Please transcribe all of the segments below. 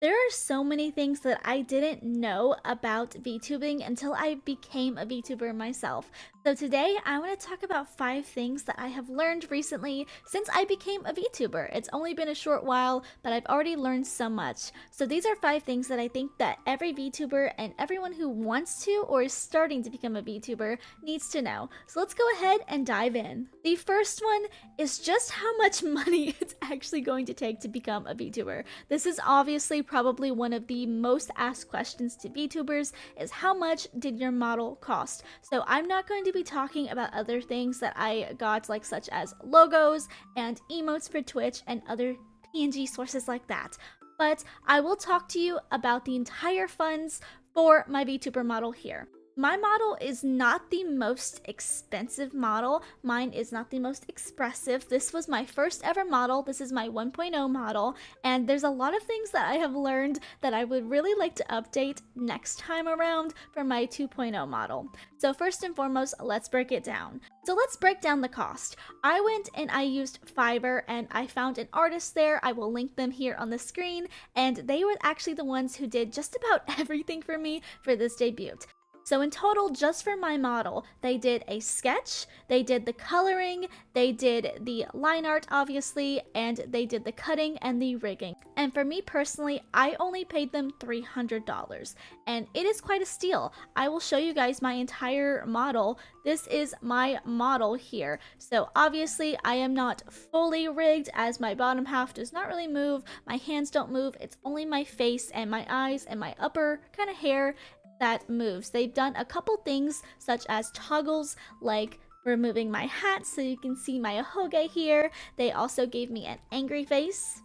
There are so many things that I didn't know about VTubing until I became a VTuber myself. So today I want to talk about 5 things that I have learned recently since I became a VTuber. It's only been a short while, but I've already learned so much. So these are 5 things that I think that every VTuber and everyone who wants to or is starting to become a VTuber needs to know. So let's go ahead and dive in. The first one is just how much money it's actually going to take to become a VTuber. This is obviously probably one of the most asked questions to VTubers is how much did your model cost? So I'm not going to be talking about other things that I got like such as logos and emotes for Twitch and other PNG sources like that. But I will talk to you about the entire funds for my VTuber model here. My model is not the most expensive model. Mine is not the most expressive. This was my first ever model. This is my 1.0 model. And there's a lot of things that I have learned that I would really like to update next time around for my 2.0 model. So first and foremost, let's break it down. So let's break down the cost. I went and I used Fiverr and I found an artist there. I will link them here on the screen. And they were actually the ones who did just about everything for me for this debut. So in total, just for my model, they did a sketch, they did the coloring, they did the line art obviously, and they did the cutting and the rigging. And for me personally, I only paid them $300, and it is quite a steal. I will show you guys my entire model. This is my model here. So obviously I am not fully rigged as my bottom half does not really move, my hands don't move, it's only my face and my eyes and my upper kind of hair that moves. They've done a couple things such as toggles like removing my hat so you can see my ahoge here. They also gave me an angry face.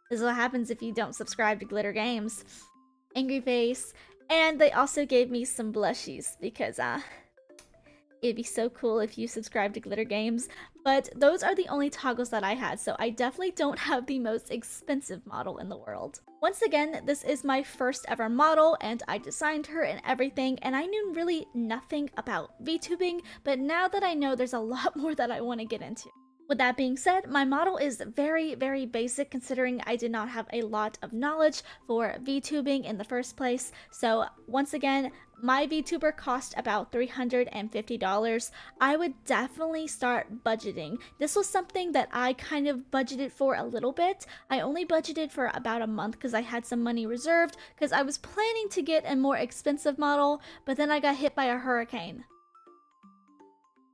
This is what happens if you don't subscribe to Glitter Games. Angry face. And they also gave me some blushies because it'd be so cool if you subscribe to Glitter Games. But those are the only toggles that I had, so I definitely don't have the most expensive model in the world. Once again, this is my first ever model, and I designed her and everything, and I knew really nothing about VTubing, but now that I know, there's a lot more that I want to get into. With that being said, my model is very, very basic considering I did not have a lot of knowledge for VTubing in the first place. So once again, my VTuber cost about $350. I would definitely start budgeting. This was something that I kind of budgeted for a little bit. I only budgeted for about a month because I had some money reserved because I was planning to get a more expensive model, but then I got hit by a hurricane.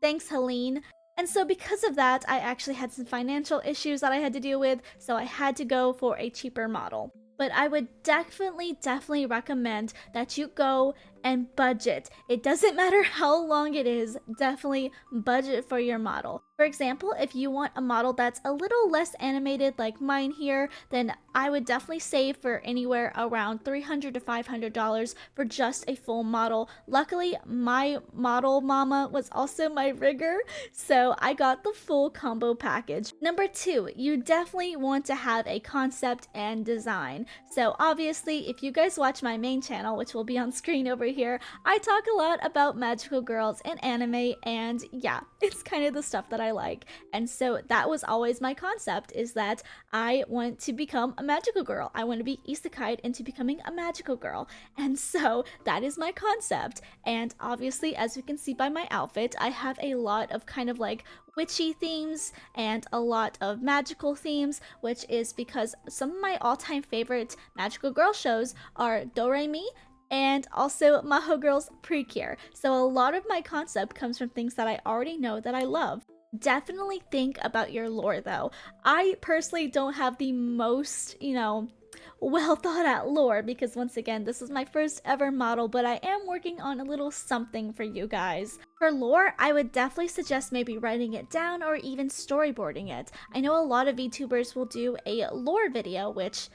Thanks, Helene. And so because of that, I actually had some financial issues that I had to deal with, so I had to go for a cheaper model. But I would definitely recommend that you go and budget. It doesn't matter how long it is, definitely budget for your model. For example, if you want a model that's a little less animated like mine here, then I would definitely save for anywhere around $300 to $500 for just a full model. Luckily, my model mama was also my rigger, so I got the full combo package. Number 2, you definitely want to have a concept and design. So obviously, if you guys watch my main channel, which will be on screen over here, I talk a lot about magical girls and anime, and yeah, it's kind of the stuff that I like. And so that was always my concept, is that I want to become a magical girl. I want to be isekai'd into becoming a magical girl. And so that is my concept. And obviously, as you can see by my outfit, I have a lot of kind of like witchy themes and a lot of magical themes, which is because some of my all-time favorite magical girl shows are Doremi and also Maho Girls Precure. So a lot of my concept comes from things that I already know that I love. Definitely think about your lore though. I personally don't have the most, well thought out lore because once again, this is my first ever model, but I am working on a little something for you guys. For lore, I would definitely suggest maybe writing it down or even storyboarding it. I know a lot of VTubers will do a lore video, which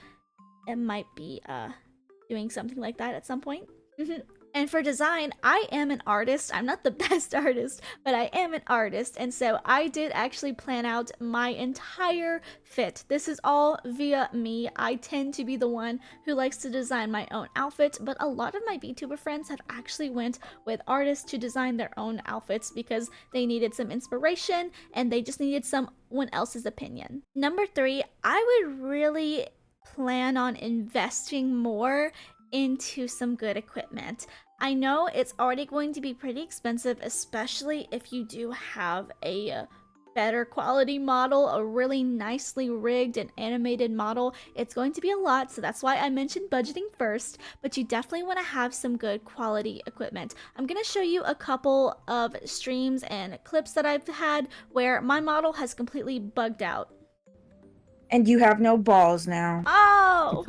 it might be doing something like that at some point. And for design, I am an artist. I'm not the best artist, but I am an artist. And so I did actually plan out my entire fit. This is all via me. I tend to be the one who likes to design my own outfit, but a lot of my VTuber friends have actually went with artists to design their own outfits because they needed some inspiration and they just needed someone else's opinion. Number 3, I would really plan on investing more into some good equipment. I know it's already going to be pretty expensive, especially if you do have a better quality model, a really nicely rigged and animated model. It's going to be a lot, so that's why I mentioned budgeting first, but you definitely want to have some good quality equipment. I'm going to show you a couple of streams and clips that I've had where my model has completely bugged out. And you have no balls now. Oh!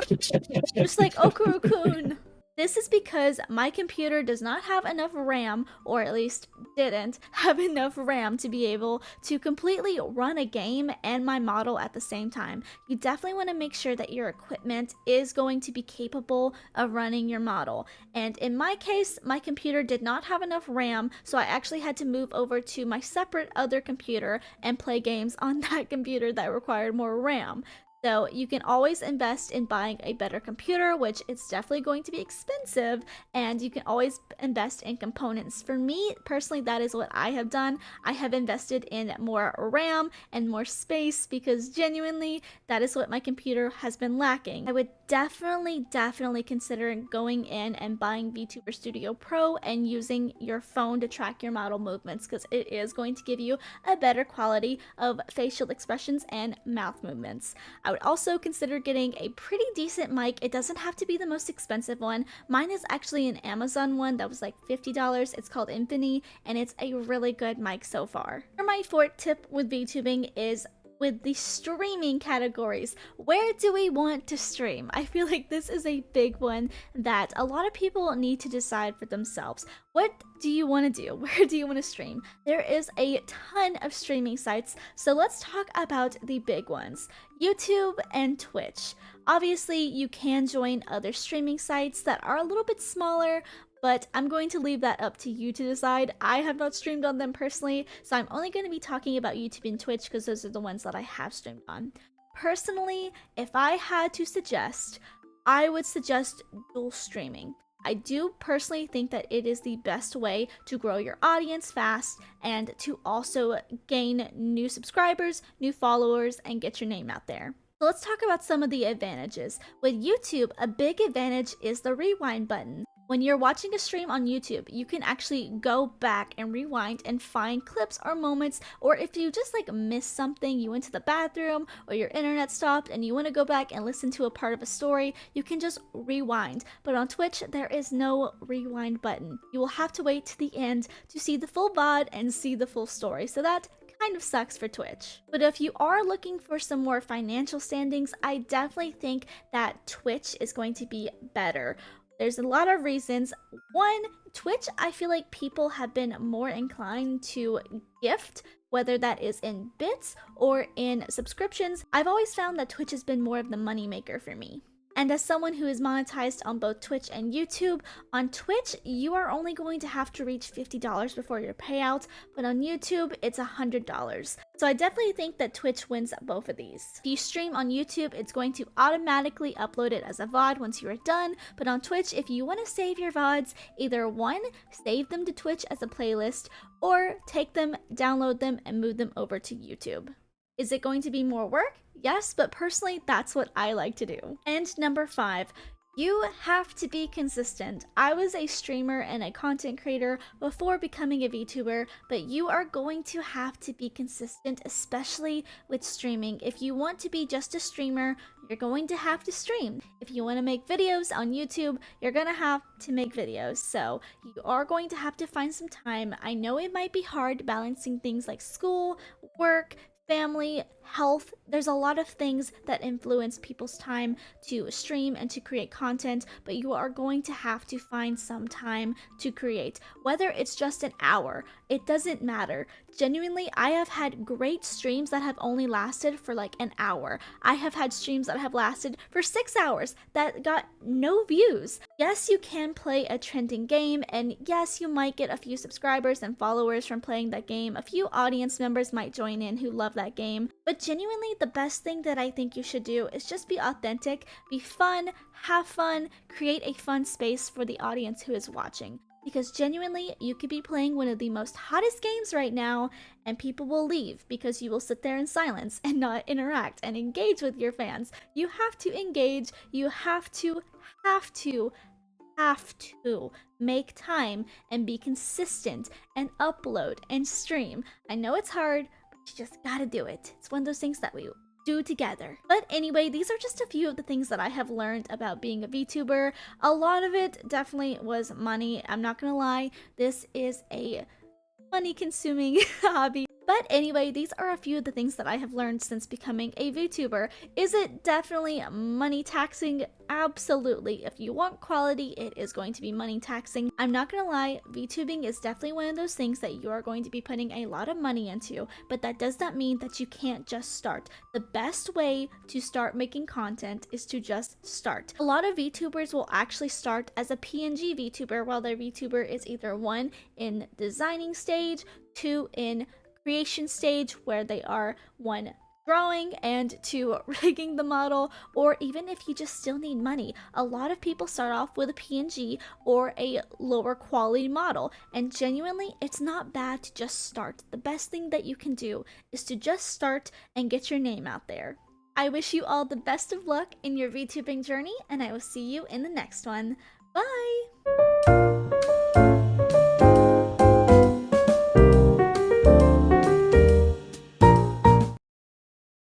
Just like Okuro-kun. This is because my computer does not have enough RAM, or at least didn't have enough RAM to be able to completely run a game and my model at the same time. You definitely want to make sure that your equipment is going to be capable of running your model. And in my case, my computer did not have enough RAM, so I actually had to move over to my separate other computer and play games on that computer that required more RAM. So you can always invest in buying a better computer, which it's definitely going to be expensive, and you can always invest in components. For me, personally, that is what I have done. I have invested in more RAM and more space because genuinely, that is what my computer has been lacking. I would definitely consider going in and buying VTuber Studio Pro and using your phone to track your model movements because it is going to give you a better quality of facial expressions and mouth movements. I would also consider getting a pretty decent mic. It doesn't have to be the most expensive one. Mine is actually an Amazon one that was like $50. It's called Infini, and it's a really good mic so far. For my fourth tip with VTubing is with the streaming categories. Where do we want to stream? I feel like this is a big one that a lot of people need to decide for themselves. What do you want to do? Where do you want to stream? There is a ton of streaming sites, so let's talk about the big ones. YouTube and Twitch. Obviously, you can join other streaming sites that are a little bit smaller, but I'm going to leave that up to you to decide. I have not streamed on them personally, so I'm only going to be talking about YouTube and Twitch because those are the ones that I have streamed on. Personally, if I had to suggest, I would suggest dual streaming. I do personally think that it is the best way to grow your audience fast and to also gain new subscribers, new followers, and get your name out there. So let's talk about some of the advantages. With YouTube, a big advantage is the rewind button. When you're watching a stream on YouTube, you can actually go back and rewind and find clips or moments, or if you just like missed something, you went to the bathroom or your internet stopped and you want to go back and listen to a part of a story, you can just rewind. But on Twitch, there is no rewind button. You will have to wait to the end to see the full VOD and see the full story. So that kind of sucks for Twitch. But if you are looking for some more financial standings, I definitely think that Twitch is going to be better. There's a lot of reasons. One, Twitch, I feel like people have been more inclined to gift, whether that is in bits or in subscriptions. I've always found that Twitch has been more of the moneymaker for me. And as someone who is monetized on both Twitch and YouTube, on Twitch, you are only going to have to reach $50 before your payout, but on YouTube, it's $100. So I definitely think that Twitch wins both of these. If you stream on YouTube, it's going to automatically upload it as a VOD once you are done, but on Twitch, if you want to save your VODs, either one, save them to Twitch as a playlist, or take them, download them, and move them over to YouTube. Is it going to be more work? Yes, but personally, that's what I like to do. And number 5, you have to be consistent. I was a streamer and a content creator before becoming a VTuber, but you are going to have to be consistent, especially with streaming. If you want to be just a streamer, you're going to have to stream. If you want to make videos on YouTube, you're gonna have to make videos. So you are going to have to find some time. I know it might be hard balancing things like school, work, family, health. There's a lot of things that influence people's time to stream and to create content, but you are going to have to find some time to create. Whether it's just an hour, it doesn't matter. Genuinely, I have had great streams that have only lasted for like an hour. I have had streams that have lasted for 6 hours that got no views. Yes, you can play a trending game, and yes, you might get a few subscribers and followers from playing that game. A few audience members might join in who love that game, but genuinely, the best thing that I think you should do is just be authentic, be fun, have fun, create a fun space for the audience who is watching. Because genuinely, you could be playing one of the most hottest games right now, and people will leave because you will sit there in silence and not interact and engage with your fans. You have to engage, you have to, have to make time and be consistent and upload and stream. I know it's hard, but you just gotta do it. It's one of those things that we do together. But anyway, these are just a few of the things that I have learned about being a VTuber. A lot of it definitely was money. I'm not gonna lie, this is a money consuming hobby. But anyway, these are a few of the things that I have learned since becoming a VTuber. Is it definitely money taxing? Absolutely. If you want quality, it is going to be money taxing. I'm not gonna lie, VTubing is definitely one of those things that you are going to be putting a lot of money into, but that does not mean that you can't just start. The best way to start making content is to just start. A lot of VTubers will actually start as a PNG VTuber, while their VTuber is either 1 in designing stage, 2 in creation stage, where they are 1 drawing and 2 rigging the model, or even if you just still need money. A lot of people start off with a PNG or a lower quality model, and genuinely, it's not bad to just start. The best thing that you can do is to just start and get your name out there. I wish you all the best of luck in your VTubing journey, and I will see you in the next one. Bye!